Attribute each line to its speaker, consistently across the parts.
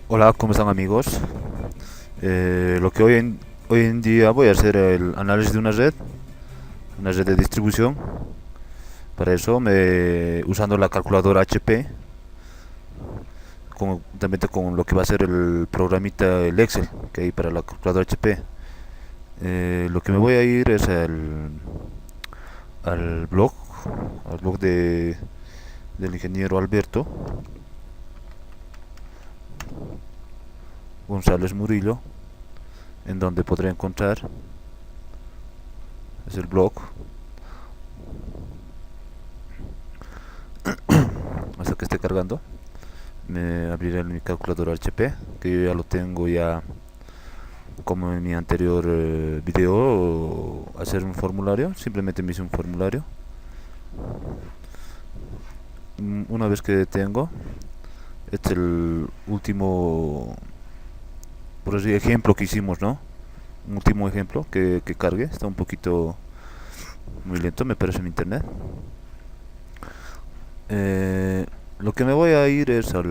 Speaker 1: Hola, ¿cómo están amigos? Lo que hoy en día voy a hacer el análisis de una red de distribución. Para eso, usando la calculadora HP, juntamente con lo que va a ser el programita, el Excel, que hay para la calculadora HP. Lo que me voy a ir es al blog, al blog del ingeniero Alberto González Murillo, en donde podré encontrar, es el blog, hasta que esté cargando. Me abriré mi calculador HP, que yo ya lo tengo ya como en mi anterior video, hacer un formulario. Simplemente me hice un formulario. Una vez que tengo, este es el último, por así, ejemplo que hicimos, ¿no? Un último ejemplo que cargue. Está un poquito muy lento, me parece en internet. Lo que me voy a ir es a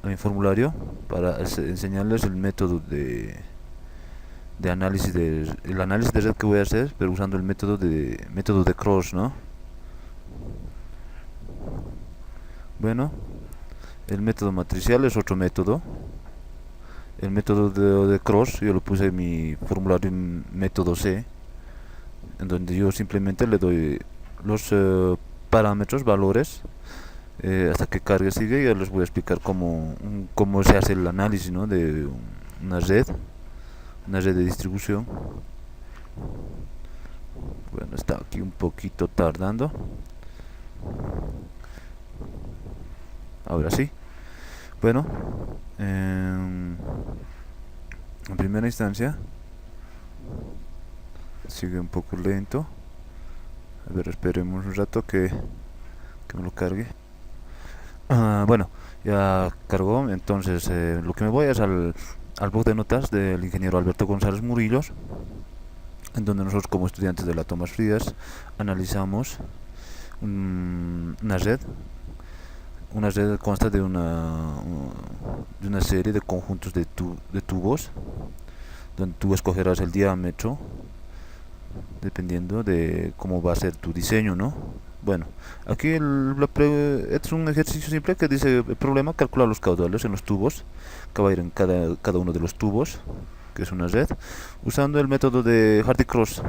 Speaker 1: mi formulario para enseñarles el método de análisis el análisis de red que voy a hacer, pero usando el método de cross, ¿no? Bueno, el método matricial es otro método. El método de cross yo lo puse en mi formulario en método C, en donde yo simplemente le doy los parámetros, valores, hasta que cargue sigue. Ya les voy a explicar cómo se hace el análisis, ¿no? De una red, una red de distribución. Bueno, está aquí un poquito tardando. Ahora sí. Bueno, en primera instancia sigue un poco lento. A ver, esperemos un rato que me lo cargue. Bueno, ya cargó. Entonces, lo que me voy es al blog de notas del ingeniero Alberto González Murillos, en donde nosotros como estudiantes de la Tomás Frías analizamos una red. Una red consta de una serie de conjuntos de tubos, donde tú escogerás el diámetro dependiendo de cómo va a ser tu diseño, ¿no? Bueno, aquí es un ejercicio simple que dice el problema: calcula los caudales en los tubos que va a ir en cada uno de los tubos, que es una red, usando el método de Hardy-Cross.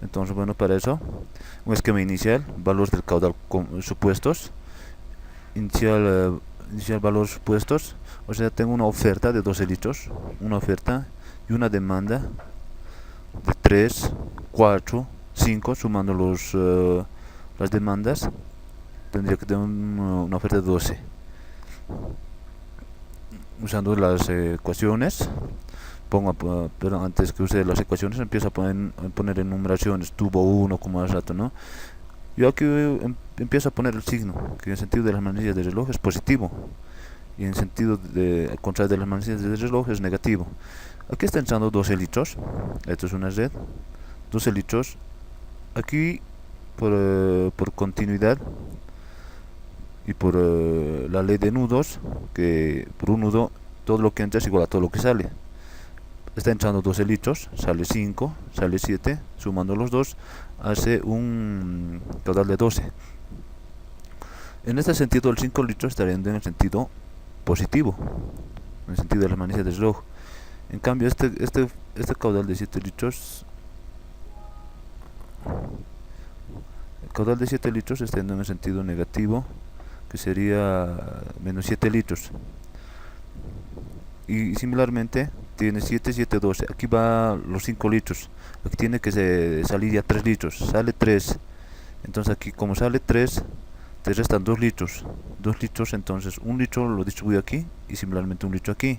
Speaker 1: Entonces, bueno, para eso, un esquema inicial, valores del caudal supuestos, inicial valores supuestos. O sea, tengo una oferta de 12 litros, una oferta y una demanda de 3, 4, 5, sumando las demandas, tendría que tener una oferta de 12. Usando las ecuaciones, pero antes que use las ecuaciones, empiezo a poner enumeraciones, tubo 1 como hace rato, ¿no? Yo aquí empiezo a poner el signo, que en el sentido de las manecillas de reloj es positivo, y en sentido al contrario de las manecillas de reloj es negativo. Aquí está entrando 12 litros, esto es una red, 12 litros. Aquí, por continuidad y por la ley de nudos, que por un nudo todo lo que entra es igual a todo lo que sale. Está entrando 12 litros, sale 5, sale 7, sumando los dos hace un total de 12. En este sentido, el 5 litros estaría en el sentido positivo, en el sentido de las manecillas del reloj. En cambio, este caudal de 7 litros, el caudal de 7 litros está en el sentido negativo, que sería menos 7 litros. Y similarmente tiene 7, 7, 12. Aquí va los 5 litros. Aquí tiene que salir ya 3 litros. Sale 3. Entonces aquí como sale 3, te restan 2 litros. 2 litros, entonces un litro lo distribuyo aquí y similarmente un litro aquí.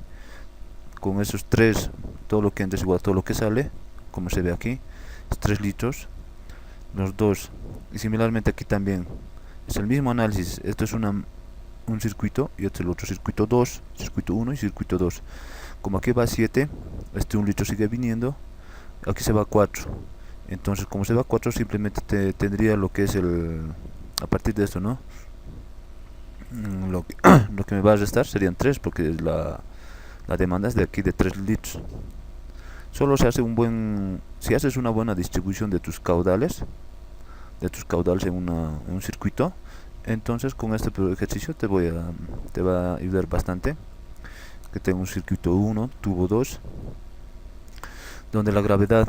Speaker 1: Con esos 3, todo lo que entra es igual a todo lo que sale, como se ve aquí. Es 3 litros. Los 2. Y similarmente aquí también. Es el mismo análisis. Esto es un circuito y este es el otro circuito 2, circuito 1 y circuito 2. Como aquí va 7, este 1 litro sigue viniendo, aquí se va 4. Entonces, como se va 4, simplemente tendría lo que es a partir de esto, ¿no? lo que, lo que me va a restar serían 3 porque la demanda es de aquí de 3 litros. Solo se hace si haces una buena distribución de tus caudales, en un circuito, entonces con este ejercicio te va a ayudar bastante. Que tengo un circuito 1, tubo 2, donde la gravedad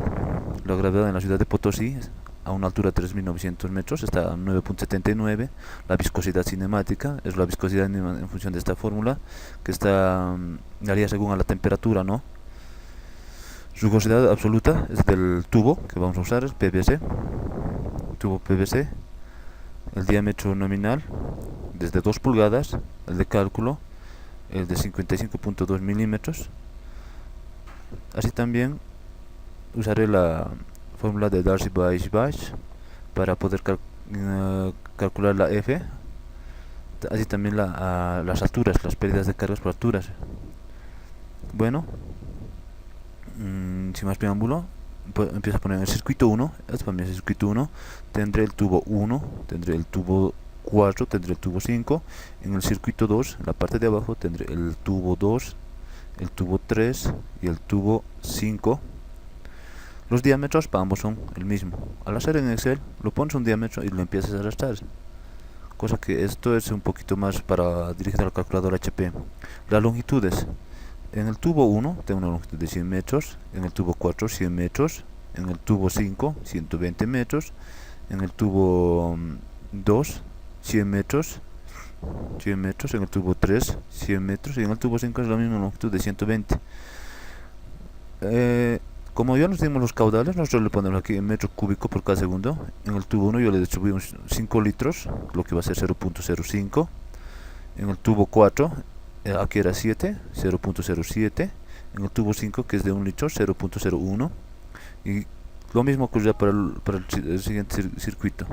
Speaker 1: en la ciudad de Potosí a una altura de 3900 metros está a 9.79. La viscosidad cinemática es la viscosidad en función de esta fórmula que daría según a la temperatura, ¿no? Rugosidad absoluta es del tubo que vamos a usar, es PVC, tubo PVC. El diámetro nominal desde 2 pulgadas, el de cálculo el de 55.2 milímetros. Así también usaré la fórmula de Darcy-Weisbach para poder calcular la F, así también las alturas, las pérdidas de cargas por alturas. Bueno, sin más preámbulo, empiezo a poner el circuito 1. Este para mí es el circuito 1. Tendré el tubo 1, tendré el tubo 4, tendré el tubo 5. En el circuito 2, en la parte de abajo, tendré el tubo 2, el tubo 3 y el tubo 5. Los diámetros para ambos son el mismo. Al hacer en Excel, lo pones un diámetro y lo empiezas a arrastrar. Cosa que esto es un poquito más para dirigir al calculador HP. Las longitudes. En el tubo 1 tengo una longitud de 100 metros, en el tubo 4 100 metros, en el tubo 5 120 metros, en el tubo 2 100 metros, en el tubo 3 100 metros y en el tubo 5 es la misma longitud de 120. Como ya nos dimos los caudales, nosotros le ponemos aquí en metro cúbico por cada segundo. En el tubo 1 yo le distribuí 5 litros, lo que va a ser 0.05. En el tubo 4 aquí era 7, 0.07. En el tubo 5, que es de 1 litro, 0.01. Y lo mismo ocurrirá para el siguiente circuito.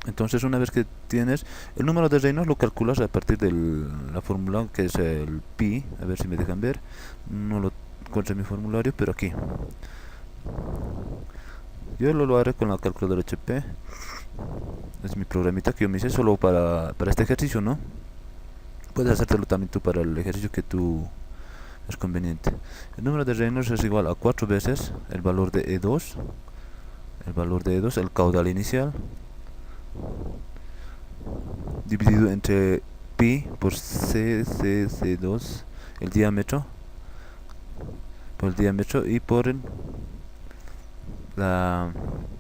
Speaker 1: Entonces, una vez que tienes el número de Reynolds, lo calculas a partir de la fórmula que es el pi. A ver si me dejan ver. No lo encuentro en mi formulario, pero aquí. Yo lo haré con la calculadora HP. Es mi programita que yo me hice solo para este ejercicio, ¿no? Puedes hacértelo también tú para el ejercicio que tú es conveniente. El número de Reynolds es igual a 4 veces el valor de E2, el caudal inicial, dividido entre pi por C2, el diámetro, y por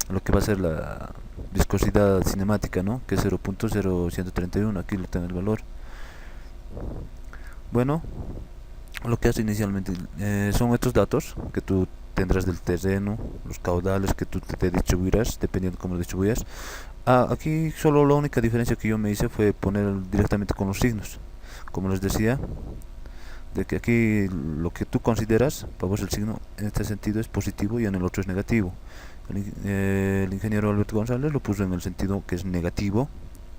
Speaker 1: lo que va a ser la viscosidad cinemática, ¿no? Que es 0.0131. Aquí lo tengo el valor. Bueno, lo que hace inicialmente son estos datos que tú tendrás del terreno, los caudales que tú te distribuirás, dependiendo cómo lo distribuyas. Aquí solo la única diferencia que yo me hice fue poner directamente con los signos. Como les decía, de que aquí lo que tú consideras, para vos el signo en este sentido es positivo y en el otro es negativo. El ingeniero Alberto González lo puso en el sentido que es negativo,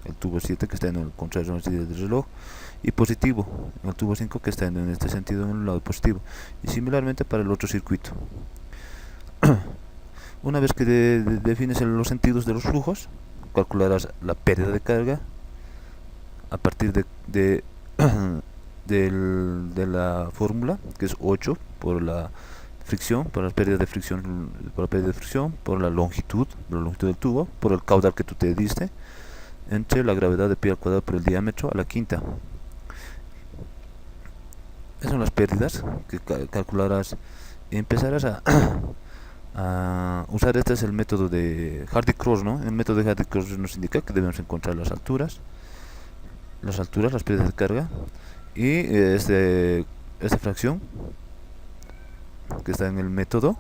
Speaker 1: el tubo 7 que está en el contrario del reloj, y positivo en el tubo 5 que está en este sentido en el lado positivo, y similarmente para el otro circuito. Una vez que defines los sentidos de los flujos, calcularás la pérdida de carga a partir de la fórmula, que es 8 por la fricción, por la pérdida de fricción, por la longitud del tubo, por el caudal que tú te diste, entre la gravedad de pi al cuadrado por el diámetro a la quinta. Esas son las pérdidas que calcularás y empezarás a usar. Este es el método de Hardy-Cross, ¿no? El método de Hardy-Cross nos indica que debemos encontrar las alturas, las pérdidas de carga, y esta fracción que está en el método,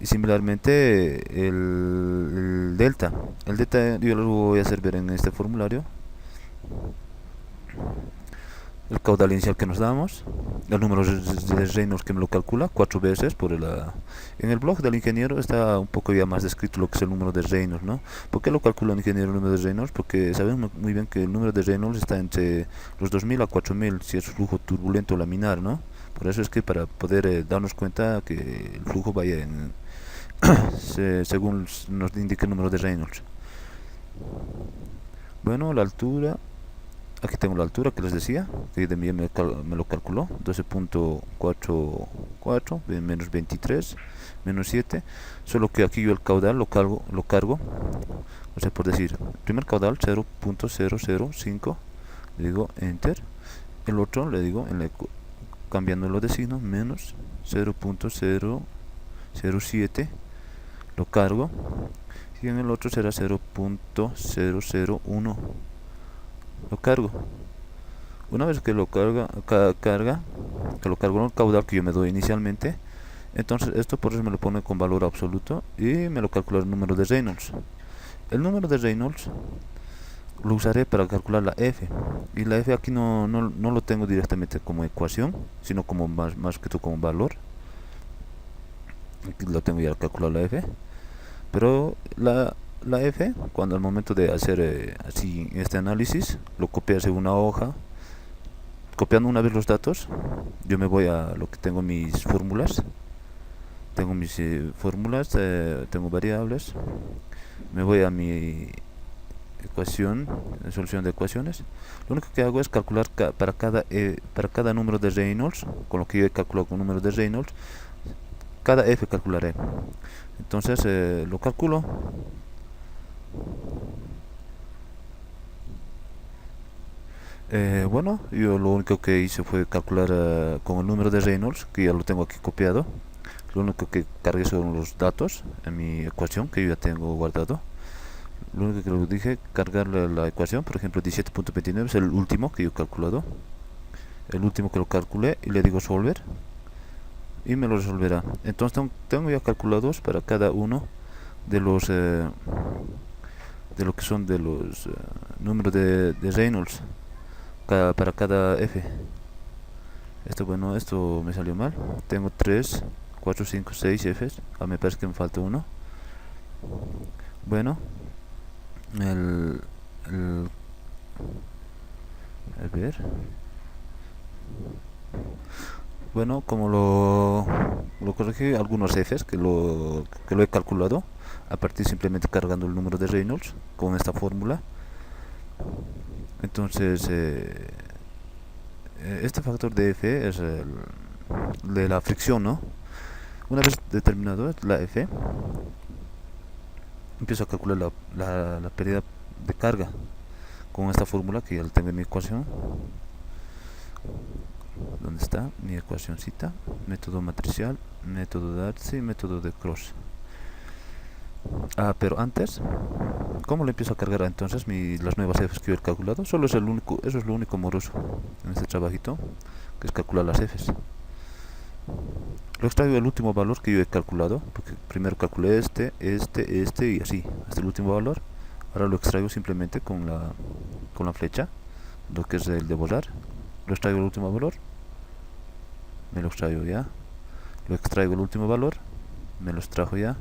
Speaker 1: y similarmente el delta yo lo voy a hacer ver en este formulario. El caudal inicial que nos damos, el número de Reynolds que me lo calcula 4 veces en el blog del ingeniero está un poco ya más descrito lo que es el número de Reynolds, ¿no? ¿Por qué lo calcula el ingeniero el número de Reynolds? Porque sabemos muy bien que el número de Reynolds está entre los 2000 a 4000 si es flujo turbulento laminar, ¿no? Por eso es que para poder darnos cuenta que el flujo vaya según nos indique el número de Reynolds. Bueno, la altura, aquí tengo la altura que les decía, que también me lo calculó, 12.44, menos 23, menos 7, solo que aquí yo el caudal lo cargo, o sea, por decir, primer caudal 0.005, le digo enter, el otro le digo, cambiando los signos, menos 0.007, lo cargo, y en el otro será 0.001, lo cargo. Una vez que lo carga, que lo cargo en el caudal que yo me doy inicialmente, entonces esto por eso me lo pone con valor absoluto y me lo calcula el número de Reynolds. El número de Reynolds lo usaré para calcular la F, y la F aquí no lo tengo directamente como ecuación, sino como más que todo como valor. Aquí lo tengo ya calculado la F, pero la F, cuando al momento de hacer así este análisis, lo copias en una hoja. Copiando una vez los datos, yo me voy a lo que tengo mis fórmulas. Tengo mis fórmulas, tengo variables. Me voy a mi ecuación, solución de ecuaciones. Lo único que hago es calcular para cada número de Reynolds, con lo que yo he calculado con números de Reynolds, cada f calcularé. Entonces lo calculo. Bueno, yo lo único que hice fue calcular con el número de Reynolds, que ya lo tengo aquí copiado. Lo único que cargué son los datos en mi ecuación, que yo ya tengo guardado. Lo único que lo dije, cargarle la ecuación, por ejemplo 17.29 es el último que yo he calculado. El último que lo calculé, y le digo solver, y me lo resolverá. Entonces tengo ya calculados para cada uno de los de lo que son de los números de Reynolds, para cada f. Bueno, esto me salió mal. Tengo 3, 4, 5, 6 f's. Me parece que me falta uno. Bueno, a ver. Bueno, como lo corregí algunos f's que lo he calculado a partir simplemente cargando el número de Reynolds con esta fórmula. Entonces este factor de f es de la fricción, ¿no? Una vez determinado la f, empiezo a calcular la pérdida de carga con esta fórmula que ya la tengo en mi ecuación. ¿Dónde está mi ecuacióncita? Método matricial, método Darcy, método de Cross. Pero antes, ¿cómo le empiezo a cargar entonces las nuevas f's que yo he calculado? Eso es lo único moroso en este trabajito, que es calcular las f's. Lo extraigo el último valor que yo he calculado, porque primero calculé este y así, hasta el último valor. Ahora lo extraigo simplemente con la flecha, lo que es el de borrar. Lo extraigo el último valor, me lo extraigo ya. Lo extraigo el último valor, me lo extrajo ya.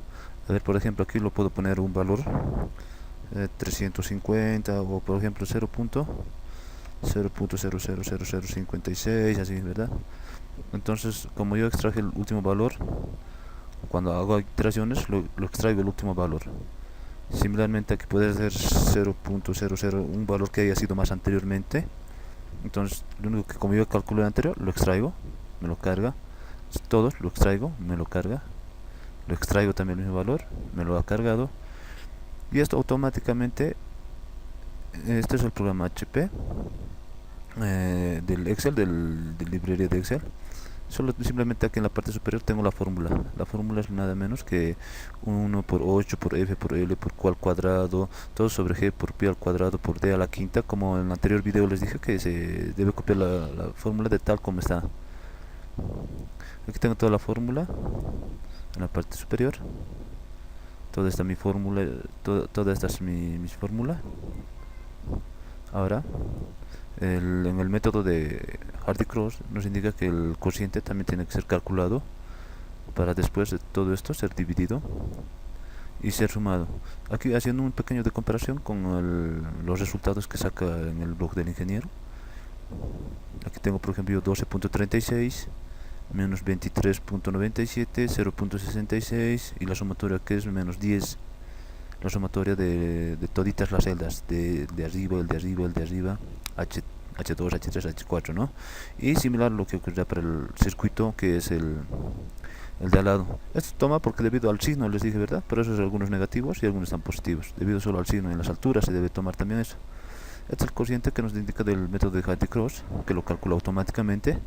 Speaker 1: A ver, por ejemplo, aquí lo puedo poner un valor 350, o por ejemplo 0.000056, así, ¿verdad? Entonces, como yo extraje el último valor, cuando hago iteraciones lo extraigo el último valor. Similarmente aquí puede ser 0.00, un valor que haya sido más anteriormente. Entonces lo único que, como yo calculé el anterior, lo extraigo, me lo carga. Todos lo extraigo, me lo carga. Lo extraigo también el mismo valor, me lo ha cargado. Y esto automáticamente, este es el programa HP del Excel, de librería de Excel. Simplemente aquí en la parte superior tengo la fórmula. La fórmula es nada menos que 1 por 8 por f por l por q al cuadrado, todo sobre g por pi al cuadrado por d a la quinta. Como en el anterior video les dije que se debe copiar la fórmula de tal como está. Aquí tengo toda la fórmula en la parte superior. Toda esta mi fórmula, toda esta es mi fórmula. Ahora en el método de Hardy-Cross nos indica que el cociente también tiene que ser calculado para después de todo esto ser dividido y ser sumado. Aquí haciendo un pequeño de comparación con los resultados que saca en el blog del ingeniero. Aquí tengo por ejemplo 12.36 menos 23.97, 0.66 y la sumatoria que es menos 10. la sumatoria de toditas las celdas, de arriba, el de arriba, el de arriba, H2, H3, H4, ¿no? Y similar a lo que ocurrirá para el circuito, que es el de al lado. Esto toma porque debido al signo, les dije, ¿verdad? Por eso es algunos negativos y algunos están positivos. Debido solo al signo en las alturas se debe tomar también eso. Este es el cociente que nos indica del método de Hardy-Cross, que lo calcula automáticamente,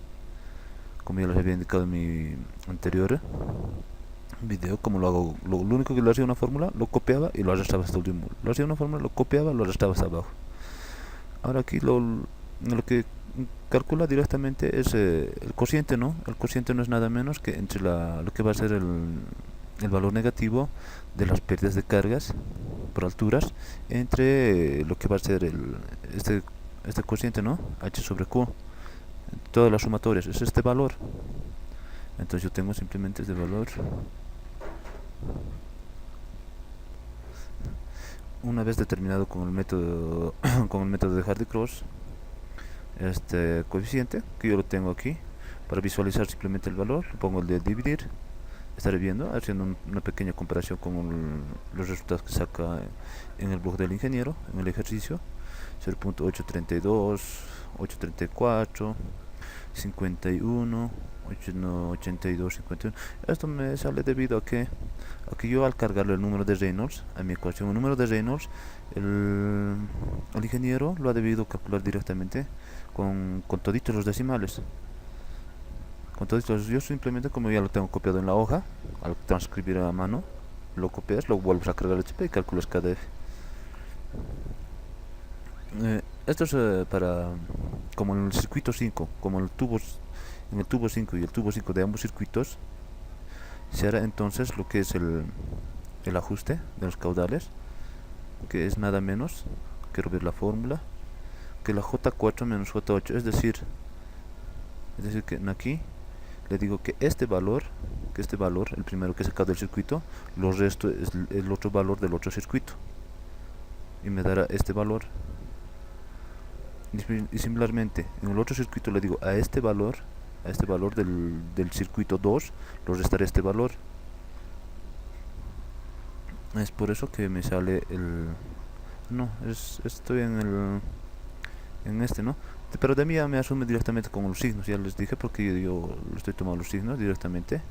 Speaker 1: como ya les había indicado en mi anterior video. Como lo hago, lo único que lo hacía una fórmula, lo copiaba y lo arrastraba hasta el último. Lo hacía una fórmula, lo copiaba, lo arrastraba hasta abajo. Ahora aquí lo que calcula directamente es el cociente, ¿no? El cociente no es nada menos que entre lo que va a ser el valor negativo de las pérdidas de cargas por alturas entre lo que va a ser este cociente, ¿no? H sobre Q. Todas las sumatorias es este valor. Entonces yo tengo simplemente este valor. Una vez determinado con el método con el método de Hardy-Cross, este coeficiente que yo lo tengo aquí, para visualizar simplemente el valor, le pongo el de dividir. Estaré viendo, haciendo una pequeña comparación con los resultados que saca en el blog del ingeniero, en el ejercicio. 0.832, 834, 51, 82, 51. Esto me sale debido a que yo, al cargarle el número de Reynolds a mi ecuación, el número de Reynolds, el ingeniero lo ha debido calcular directamente con toditos los decimales. Con toditos, yo simplemente, como ya lo tengo copiado en la hoja, al transcribir a mano, lo copias, lo vuelves a cargar el HP y calculas cada F. Esto es para, como en el circuito 5, como en el tubo 5 y el tubo 5 de ambos circuitos, se hará entonces lo que es el ajuste de los caudales, que es nada menos, quiero ver la fórmula, que la J4 menos J8, es decir que aquí le digo que este valor, el primero que he sacado del circuito, lo resto es el otro valor del otro circuito y me dará este valor. Y similarmente en el otro circuito le digo a este valor del circuito 2 lo restaré este valor. Es por eso que me sale estoy en este, ¿no? Pero de mí ya me asume directamente como los signos, ya les dije, porque yo lo estoy tomando los signos directamente.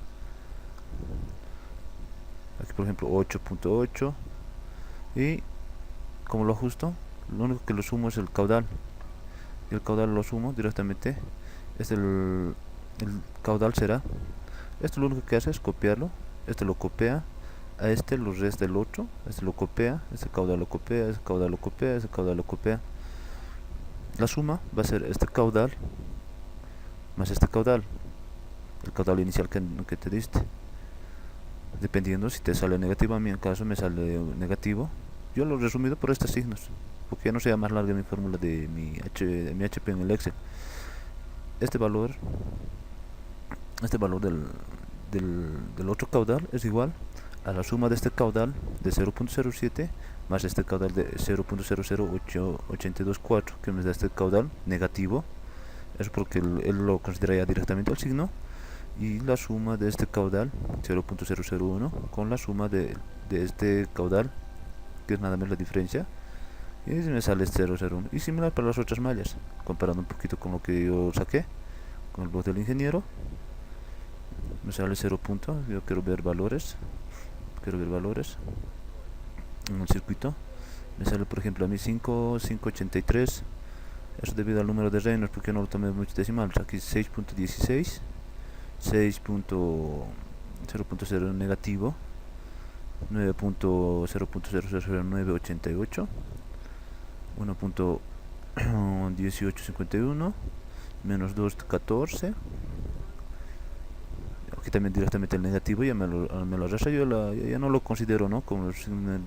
Speaker 1: Aquí por ejemplo 8.8, y como lo ajusto, lo único que lo sumo es el caudal, y el caudal lo sumo directamente. El caudal será, esto lo único que hace es copiarlo, este lo copia, a este lo resta el otro, este lo copia, este caudal lo copia, este caudal lo copia, este caudal lo copia. La suma va a ser este caudal más este caudal, el caudal inicial que te diste, dependiendo si te sale negativo. A mí en caso me sale negativo. Yo lo he resumido por estos signos, porque ya no sea más larga mi fórmula de mi HP en el Excel. Este valor del otro caudal es igual a la suma de este caudal de 0.07 más este caudal de 0.00824, que me da este caudal negativo. Es porque él lo considera ya directamente el signo, y la suma de este caudal 0.001 con la suma de este caudal, que es nada más la diferencia, y me sale 0.01. Y similar para las otras mallas, comparando un poquito con lo que yo saqué con el blog del ingeniero, me sale 0. Yo quiero ver valores en el circuito. Me sale por ejemplo a mí 5.83. Eso debido al número de Reynolds, porque no lo tomé muchos decimales. Aquí 6.16, 6.0.0 negativo, 9.0.000988, 1.1851, menos 2.14. Aquí también directamente el negativo ya me lo arrastra. Yo ya no lo considero, ¿no? Como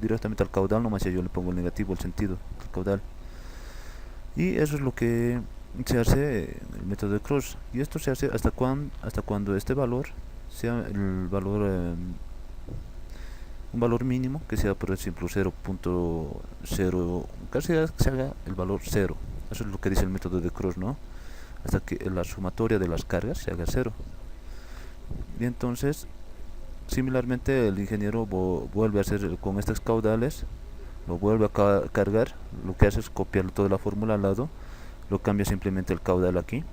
Speaker 1: directamente al caudal, nomás ya yo le pongo el negativo, el sentido del caudal. Y eso es lo que se hace en el método de Cross. Y esto se hace hasta cuando este valor sea el valor, un valor mínimo, que sea por ejemplo 0.0, casi se haga el valor 0. Eso es lo que dice el método de Cross, ¿no? Hasta que la sumatoria de las cargas se haga 0. Y entonces Similarmente el ingeniero vuelve a hacer con estos caudales, lo vuelve a cargar, lo que hace es copiar toda la fórmula al lado, lo cambia simplemente el caudal aquí,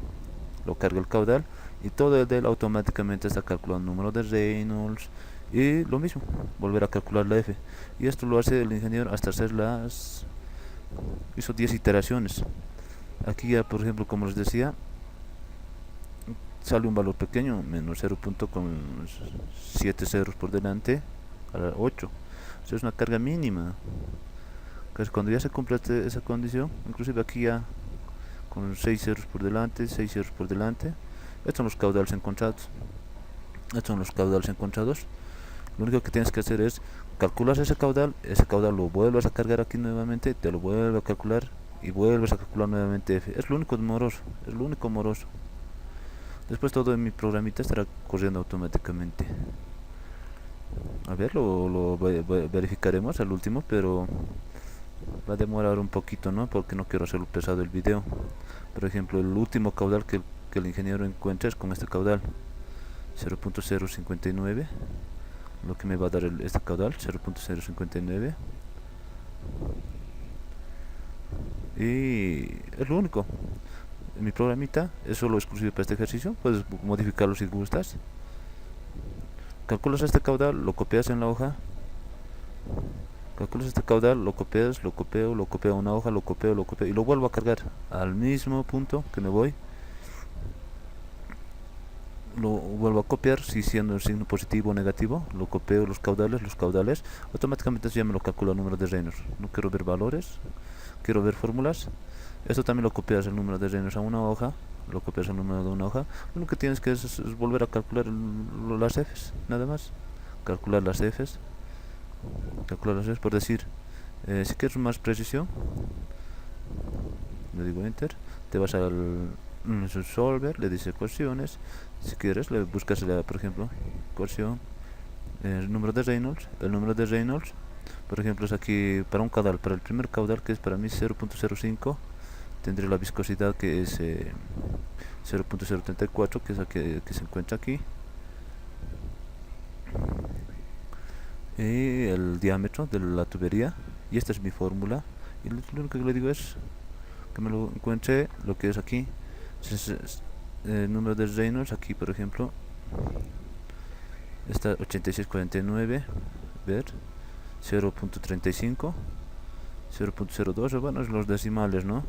Speaker 1: lo carga el caudal y todo el del automáticamente está calculando el número de Reynolds y lo mismo, volver a calcular la F. Y esto lo hace el ingeniero hasta hacer hizo 10 iteraciones. Aquí ya, por ejemplo, como les decía, sale un valor pequeño, menos 0.7 ceros por delante a la 8. Eso es una carga mínima. Entonces, cuando ya se cumple esa condición, inclusive aquí ya con 6 ceros por delante, 6 ceros por delante, estos son los caudales encontrados. Estos son los caudales encontrados. Lo único que tienes que hacer es calcular ese caudal lo vuelves a cargar aquí nuevamente, te lo vuelves a calcular y vuelves a calcular nuevamente F. Es lo único moroso, es lo único moroso. Después todo en mi programita estará corriendo automáticamente. A ver, lo verificaremos al último, pero va a demorar un poquito, ¿no? Porque no quiero hacerlo pesado el video. Por ejemplo, el último caudal que el ingeniero encuentra es con este caudal 0.059, lo que me va a dar este caudal 0.059, y es lo único. En mi programita es solo exclusivo para este ejercicio, puedes modificarlo si gustas. Calculas este caudal, lo copias en la hoja, calculas este caudal, lo copias, lo copio a una hoja, lo copio y lo vuelvo a cargar al mismo punto que me voy. Lo vuelvo a copiar, si siendo el signo positivo o negativo, lo copio los caudales, automáticamente ya me lo calcula el número de Reynolds. No quiero ver valores, quiero ver fórmulas. Esto también lo copias el número de Reynolds a una hoja, lo copias el número de una hoja. Lo único que tienes que es volver a calcular las Fs, nada más. Calcular las Fs, por decir, si quieres más precisión, le digo enter, te vas al solver, le dice ecuaciones, si quieres le buscas por ejemplo ecuación, el número de Reynolds, por ejemplo es aquí para un caudal, para el primer caudal que es para mí 0.05, tendré la viscosidad que es 0.034, que es la que se encuentra aquí, y el diámetro de la tubería, y esta es mi fórmula, y lo único que le digo es que me lo encuentre lo que es aquí. El número de Reynolds aquí, por ejemplo, está 8649, ver 0.35, 0.02, bueno, es los decimales, ¿no?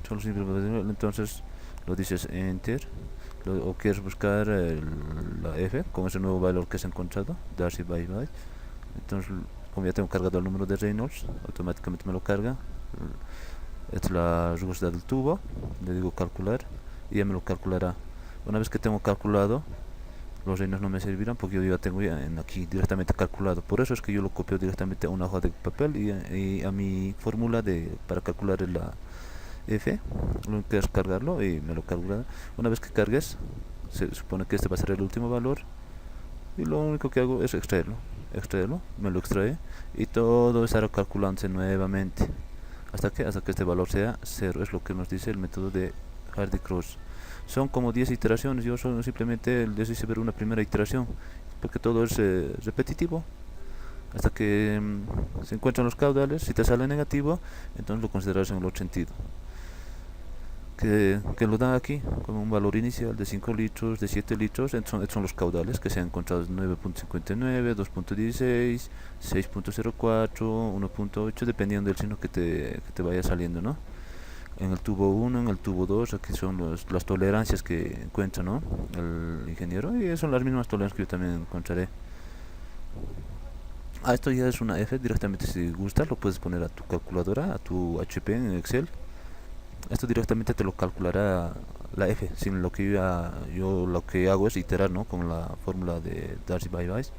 Speaker 1: Son los decimales. Entonces lo dices enter, o quieres buscar la F con ese nuevo valor que has encontrado, Darcy by. Entonces, como ya tengo cargado el número de Reynolds, automáticamente me lo carga. Esta es la rugosidad del tubo, le digo calcular y ya me lo calculará. Una vez que tengo calculado, los Reynolds no me servirán porque yo ya tengo aquí directamente calculado. Por eso es que yo lo copio directamente a una hoja de papel y a mi fórmula para calcular la F. Lo único que es cargarlo y me lo calculará. Una vez que cargues, se supone que este va a ser el último valor y lo único que hago es extraerlo, me lo extrae y todo estará calculándose nuevamente. ¿Hasta que este valor sea 0? Es lo que nos dice el método de Hardy-Cross. Son como 10 iteraciones. Yo simplemente les hice ver una primera iteración, porque todo es repetitivo. Hasta que se encuentran los caudales. Si te sale negativo, entonces lo consideras en el otro sentido. Que lo dan aquí como un valor inicial de 5 litros, de 7 litros. Son los caudales que se han encontrado: 9.59, 2.16, 6.04, 1.8, dependiendo del signo que te vaya saliendo, ¿no? En el tubo 1, en el tubo 2, aquí son las tolerancias que encuentra, ¿no?, el ingeniero, y son las mismas tolerancias que yo también encontraré. Esto ya es una F directamente. Si gusta lo puedes poner a tu calculadora, a tu HP en Excel. Esto directamente te lo calculará la F, sin lo que yo lo que hago es iterar, ¿no?, con la fórmula de Darcy by Weiss.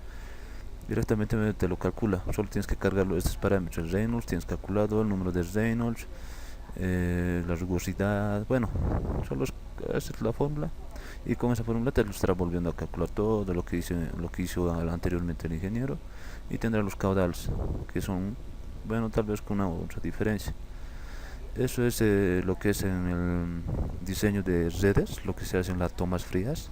Speaker 1: Directamente te lo calcula, solo tienes que cargarlo estos parámetros. Reynolds, tienes calculado el número de Reynolds, la rugosidad, bueno, solo es la fórmula, y con esa fórmula te lo estará volviendo a calcular todo lo que hizo anteriormente el ingeniero, y tendrá los caudales, que son, bueno, tal vez con una otra diferencia. Eso es lo que es en el diseño de redes, lo que se hace en las tomas frías.